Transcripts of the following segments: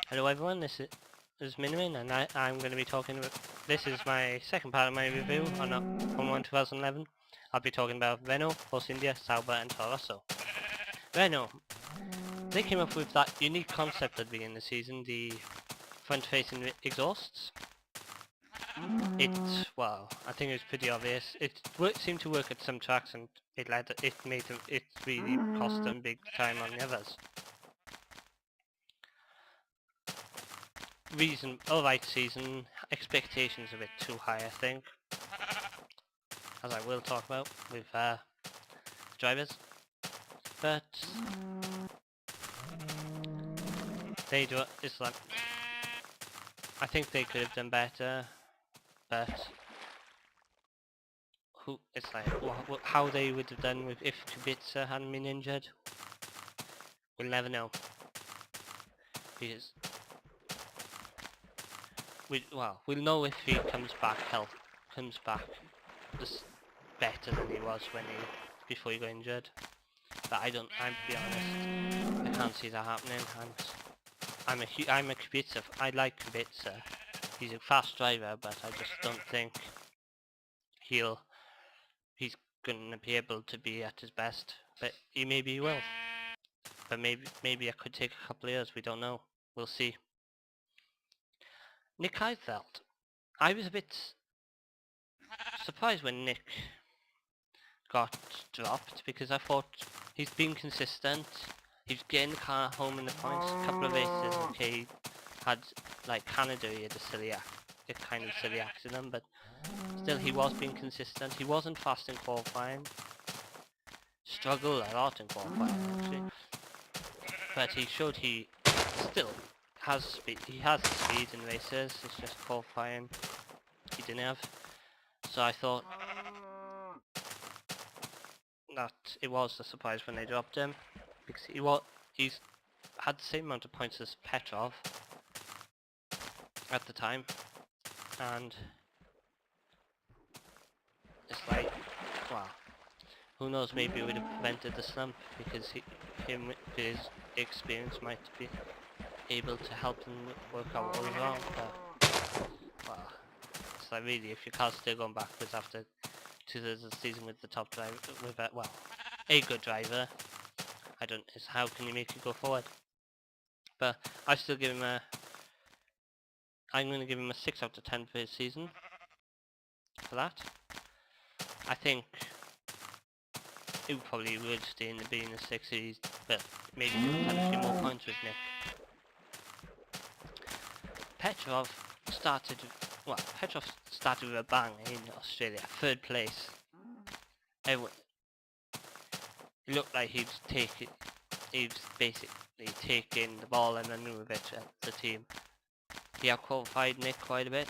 Hello everyone, this is Minarin, and I'm going to be talking about... This is my second part of my review on Formula 1 2011. I'll be talking about Renault, Force India, Sauber and Toro Rosso. Renault. They came up with that unique concept at the beginning of the season, the front-facing exhausts. Well, I think it was pretty obvious. It seemed to work at some tracks, and it really cost them big time on the others. Alright season, expectations a bit too high I think, as I will talk about with drivers, but it's like, I think they could have done better, but how they would have done with if Kubica hadn't been injured, we'll never know, because we'll know if he comes back just better than he was before he got injured. But I'll be honest, I can't see that happening. I'm a Kubica. I like Kubica. He's a fast driver, but I just don't think he's gonna be able to be at his best. But maybe he will. But maybe it could take a couple of years. We don't know. We'll see. Nick Heidfeld. I was a bit surprised when Nick got dropped, because I thought he's been consistent. He's getting the car home in the points. A couple of races, okay, he had, like Canada, he had a kind of silly accident, but still he was being consistent. He wasn't fast in qualifying. Struggled a lot in qualifying actually. But he showed he still has speed. He has the speed in races, it's just qualifying he didn't have. So I thought that it was a surprise when they dropped him, because he's had the same amount of points as Petrov at the time, and it's like, wow, who knows, maybe it would have prevented the slump, because his experience might be able to help him work out what was wrong. But well, it's like, really, if your car's still going backwards after 2/3 of the season with the top driver, with a good driver, how can you make it go forward? But I still give him I'm going to give him a 6 out of 10 for his season. For that, I think he probably would stay in the 60s, but maybe he would have had a few more points with Nick. Petrov started with a bang in Australia, 3rd place. It looked like he was basically taking the ball and running with it at the team. He outqualified Nick quite a bit.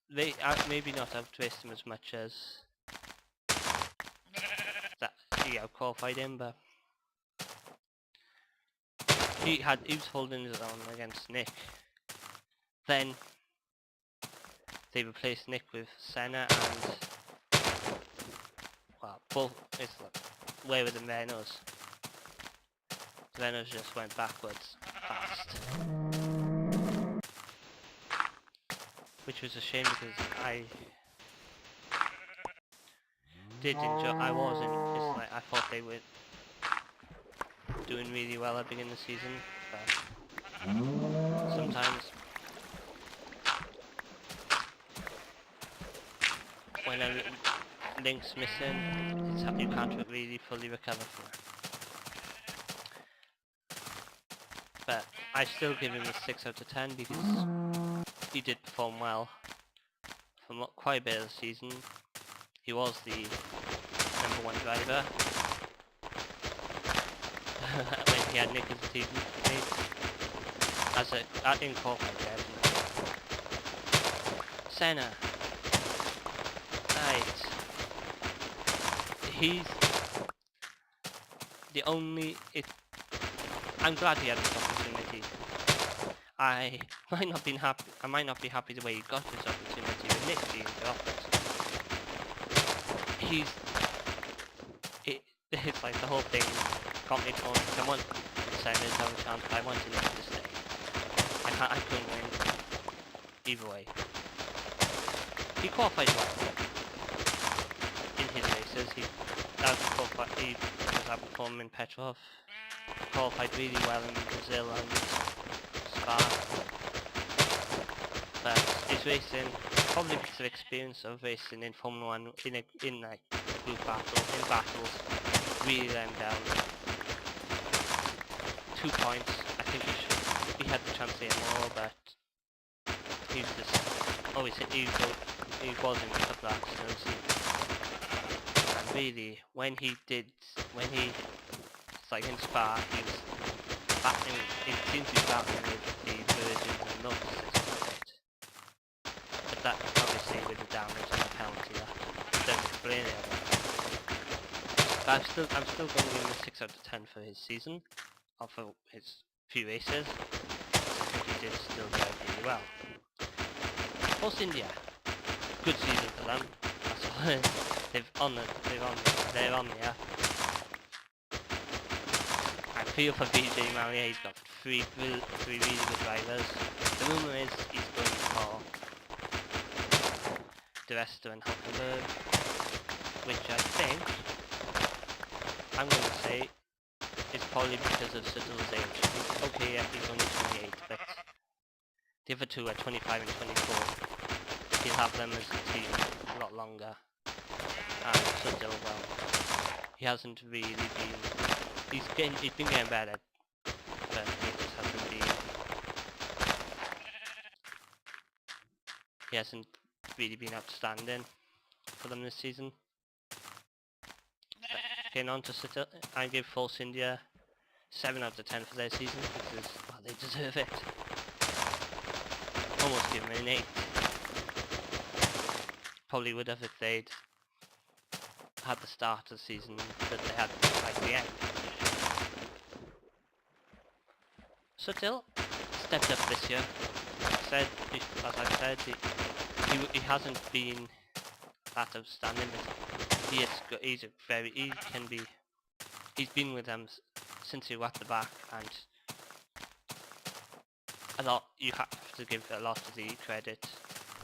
They maybe not outraced him as much as that he outqualified him, but he was holding his own against Nick. Then they replaced Nick with Senna, and it's like, where were the Renaults? The Renaults just went backwards fast, which was a shame, because I did enjoy. I thought they were doing really well at the beginning of the season, but sometimes when a link's missing, you can't really fully recover from it. But I still give him a 6 out of 10, because he did perform well for quite a bit of the season. He was the #1 driver when he had Nick as a teammate, in qualifying. Senna. Right. He's the only... I'm glad he had this opportunity. I might not be happy the way he got this opportunity with Nick being the opposite. It's like the whole thing got me torn, because I want Senna to have a chance, but I wanted Nick to stay. I couldn't win either way. He qualified well in his races. He was outperforming in Petrov. Qualified really well in Brazil and Spa. But his racing, probably because of experience of racing in Formula 1 in like group battles, really let him down. 2 points. I think he had the chance to get more, but he was just always he was in a couple of accidents. And really, when he like in Spa, he was battling. He seemed to be battling with the Virgin and Nuts a bit. But that obviously with the damage and the penalty, that doesn't explain it. But I'm still going to give him a 6 out of 10 for his season, or for his few races. I think he did still do really well. Force India, good season for them. That's all. They're on the up. I feel for BJ Maria. He's got three really good drivers. The rumour is he's going for De Resta and Hulkenberg, which I think I'm going to say is probably because of Suttel's age. Okay, yeah, he's only 28, but the other two are 25 and 24. He'll have them as a team a lot longer. And Suttel, well, he hasn't really been. He's been getting better, but he just hasn't been. He hasn't really been outstanding for them this season. Getting on to Suttel, I give Force India 7 out of 10 for their season because, well, they deserve it. Almost give them an 8. Probably would have if they'd had the start of the season that they had like the end. Suttel stepped up this year. As I've said, he hasn't been that outstanding. He's been with them since he was at the back, and you have to give a lot of the credit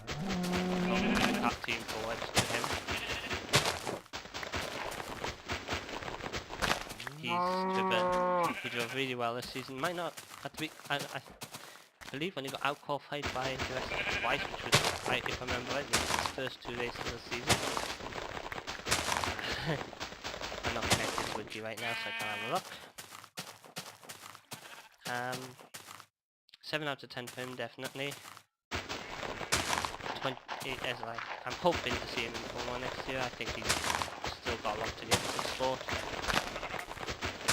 of that team forward to him. He drove really well this season. Might not have to be. I believe when he got out qualified by the rest of twice, which was, if I remember right, his first 2 races of the season. I'm not connected to Wiki right now, so I can't have a look. 7 out of 10 for him, definitely. I'm hoping to see him in Formula 1 next year. I think he's still got a lot to give to the sport.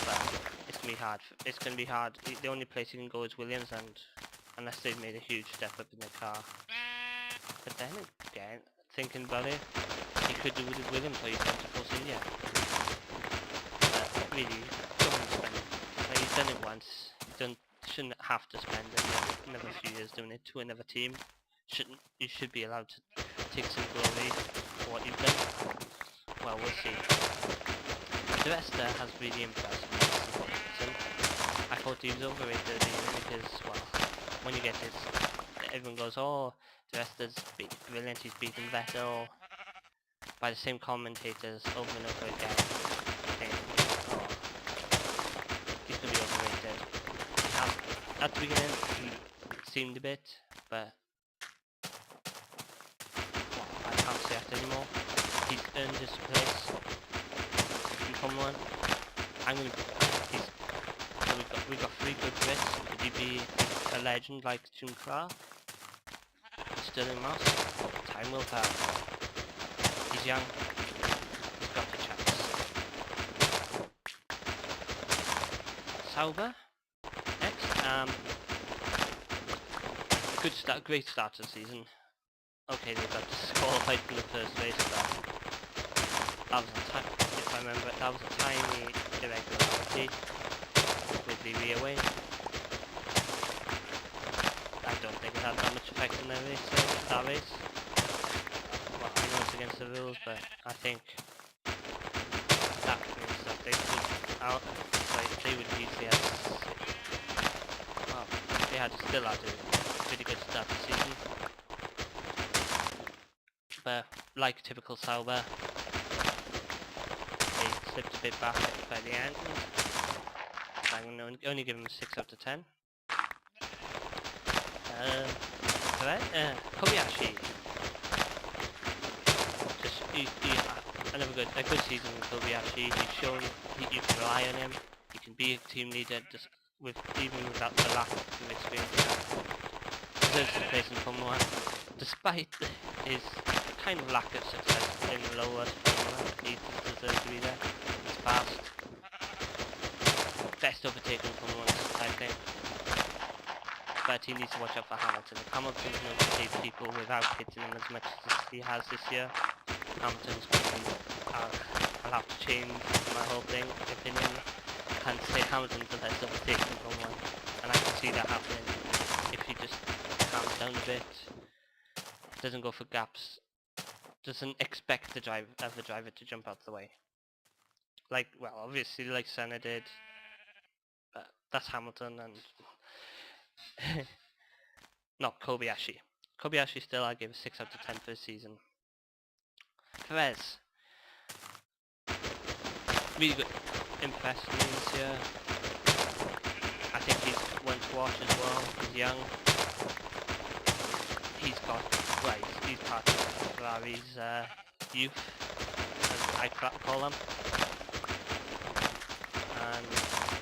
But it's going to be hard. It's going to be hard. The only place he can go is Williams, and unless they've made a huge step up in the car. But then again, thinking about it, he could do with Williams or he's going to Force India. But really, don't want to spend. Like, he's done it once. Shouldn't have to spend another few years doing it to another team. You should be allowed to take some glory for what you've done. Well, we'll see. De Resta has really impressed me this season. I thought he was overrated at the beginning because, well, when you get this, everyone goes, oh, De Resta's brilliant, he's beaten Vettel, by the same commentators over and over again, saying, oh, he's going to be overrated. At the beginning, he seemed a bit, but well, I can't say that anymore. He's earned his place in Formula 1. We got 3 good Brits. Could he be a legend like June Clark? Sterling Moss? Time will tell. He's young. He's got a chance. Sauber? Next. Great start to the season. Okay, they got disqualified from the first race, but that was if I remember, that was a tiny irregularity with the rear wing. I don't think it had that much effect on that race. Well, I know it's against the rules, but I think that means that they would easily have. Well, they still had to really good start to the season. But like typical Sauber, they slipped a bit back by the end. I'm going to only give them a 6 out of 10. Kobayashi. Just a good season with Kobayashi. He's shown you can rely on him. He can be a team leader just even without the lack of experience. He deserves his place in Formula 1, despite his kind of lack of success in the lower Formula 1. He deserves to be there. He's fast. Best overtaken Formula 1, I think. But he needs to watch out for Hamilton. If Hamilton can overtake people without hitting them as much as he has this year, Hamilton's going to be... I'll have to change my whole opinion and say Hamilton's the best overtaken Formula 1. And I can see that happening if he just calms down a bit, doesn't go for gaps, doesn't expect the driver to jump out of the way. Like, well, obviously like Senna did, but that's Hamilton and... not Kobayashi. Kobayashi still I give a 6 out of 10 for the season. Perez. Really good. Impressed me this year. I think he's one to watch as well. He's young. He's got, well, he's part of Ferrari's youth, as I call them. And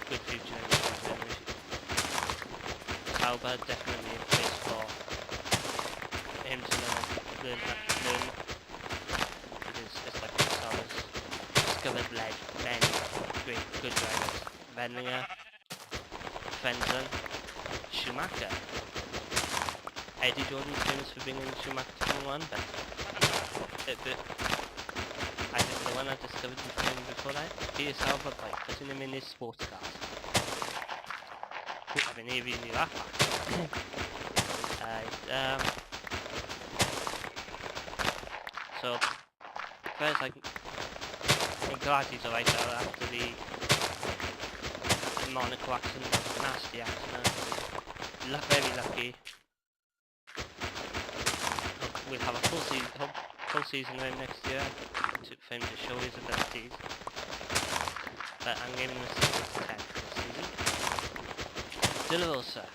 good future in the future. Sauber definitely a place for him to learn. Because it's like Sauber's discovered men, great, good drivers. Wendlinger, Frenzen, Schumacher. Eddie Jordan's famous for bringing Schumacher to Formula 1, but I think the one I discovered before that is Peter Sauber by putting him in his sports cars. I mean, he really knew that fact. So, first I'm glad he's alright now after the Monaco accident. That was a nasty accident. Very lucky. We'll have a full season around next year for him to show his abilities. But I'm giving him a 6 out of 10 this season. De La Rosa.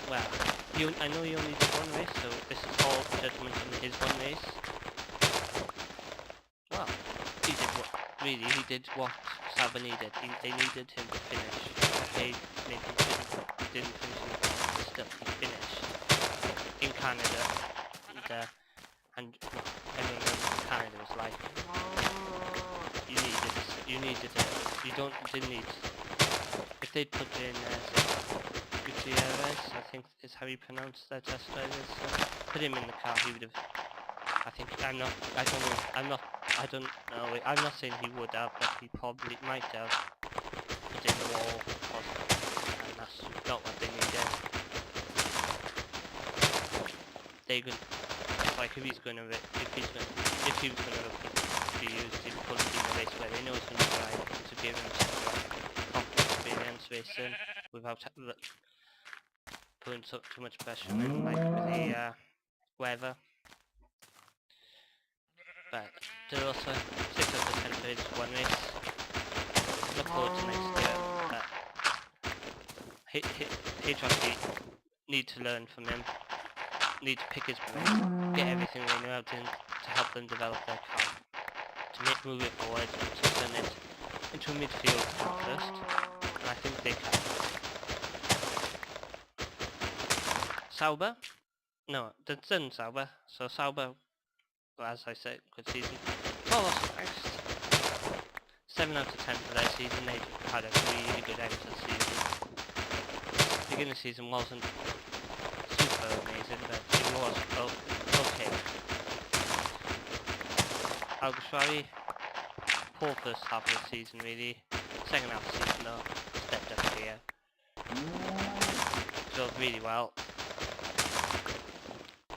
Well, I know he only did one race, so this is all judgment on his one race. Well, he did what Sauber needed. They needed him to finish. Okay, maybe he didn't finish in the car, but still, he finished in Canada. And well, everyone knows Canada was like, you didn't need, if they'd put in Gutierrez, I think is how you pronounce their test drivers, put him in the car, he would have, I'm not saying he would have, but he probably might have put in the wall, and that's not what they needed. Like if he was going to be used, he would put him in a race where they know he's going to drive to give him some experience racing without putting too much pressure on him, like with the weather. But there's also 6 out of 10 for his one race. Look forward to next year. HRT need to learn from him. Need to pick his brain, get everything they know out in to help them develop their car, to move it forward and to turn it into a midfield car first, and I think they can. Sauber? No, that's in Sauber. So Sauber, well, as I said, good season. Carlos next. 7 out of 10 for their season. They had a really good end to the season. Beginning of the season wasn't super amazing, but it was okay. Alguersuari, poor first half of the season really. Second half of the season though, stepped up here. Drove really well.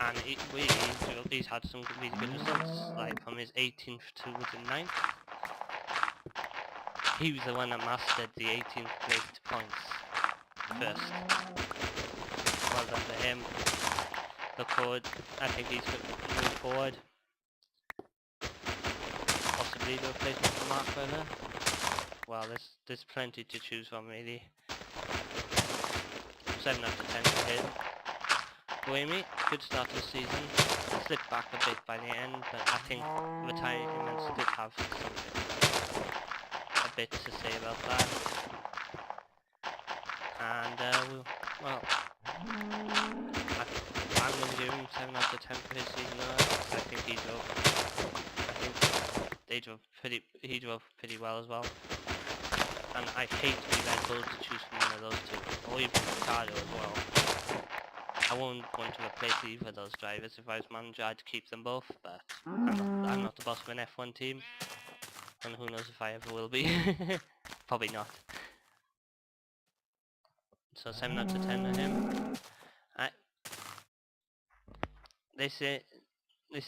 And he's had some really good results, like from his 18th to the 9th. He was the one that mastered the 18th place to points. first. Well done to him. Look forward. I think he's going to move forward. Possibly the replacement for Mark Weather. Well, there's plenty to choose from really. 7 out of 10 for him. Boemi, good start to the season. Slipped back a bit by the end, but I think retirements did have a bit to say about that. And well, I'm going to give him 7 out of 10 for his season. I think he drove. I think he drove pretty well as well. And I hate to be Red Bull to choose from one of those two, or even Ricardo as well. I wouldn't want to replace either of those drivers. If I was manager, I'd keep them both, but I'm not the boss of an F1 team, and who knows if I ever will be. Probably not. So 7 out of 10 on him. This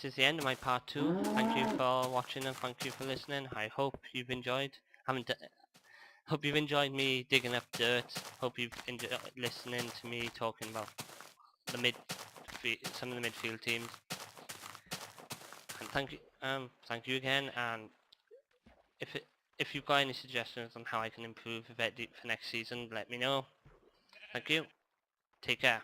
is the end of my part 2. Thank you for watching and thank you for listening. I hope you've enjoyed. Hope you've enjoyed me digging up dirt. Hope you've enjoyed listening to me talking about some of the midfield teams. And thank you again. And if you've got any suggestions on how I can improve for next season, let me know. Thank you. Take care.